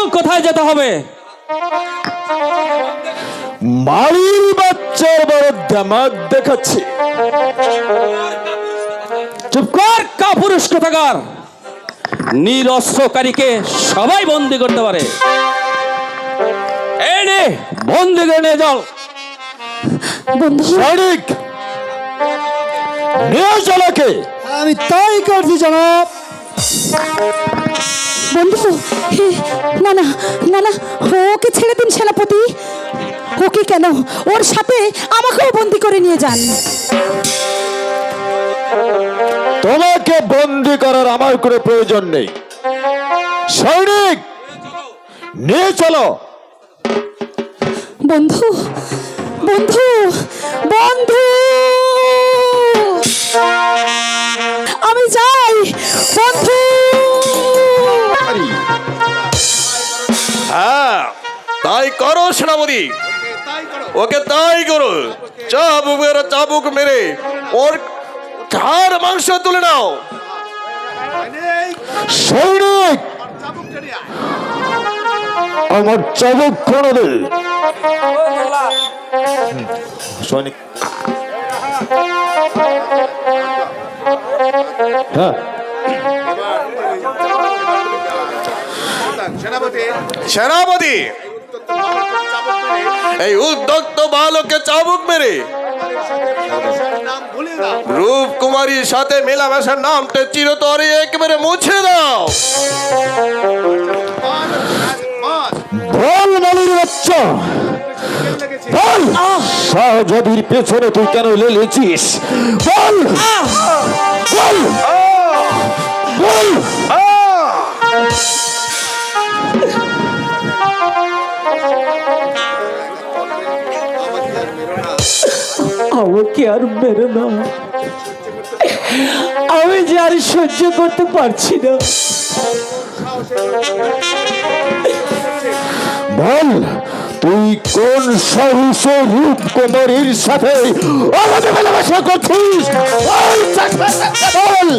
বল কোথায় যেতে হবে? মালির বাচ্চার বড় দামাদ দেখাচ্ছে। চুপ কর কাপুরুষ কোথাকার। নিরস্ত্রকারীকে সবাই বন্দি করতে পারে। এই নে বন্দি করে নিয়ে যাও। বন্ধু, সৈনিক নিয়ে চলাকে। আমি তাই করছি জনাব। বন্ধু, না না না না, ওকে ছেড়ে দিন সেনাপতি। ওকে কেন, ওর সাথে আমাকেও বন্দি করে নিয়ে যান। তোমাকে বন্দি করার আমার কোনো প্রয়োজন নেই। সৈনিক নিয়ে চলো। বন্ধু বন্ধু বন্ধু, আমি যাই বন্ধু। হ্যাঁ তাই করো সেনাপতি, ওকে তাই করো। চাবুক মেরে ওর ঘাড় মাংস তুলে নাও। সৈনিক আমার চাবুক করে দে। সৈনিক হ্যাঁ সেনাপতি এই উদ্যক্ত বালককে চাবুক মেরে রূপ কুমারীর সাথে মেলামেশার নামটা চিরতরে একেবারে মুছে দাও। বল মালির বাচ্চা, বল শাহজাদির পেছনে তুই কেন লেগেছিস? বল বল বল। আমাকে আর মেরো না, আমি যে আর সহ্য করতে পারছি না। বল তুই কোন সহস রূপ কুমারীর সাথে আমাদের মেলামেশা করছিস? বল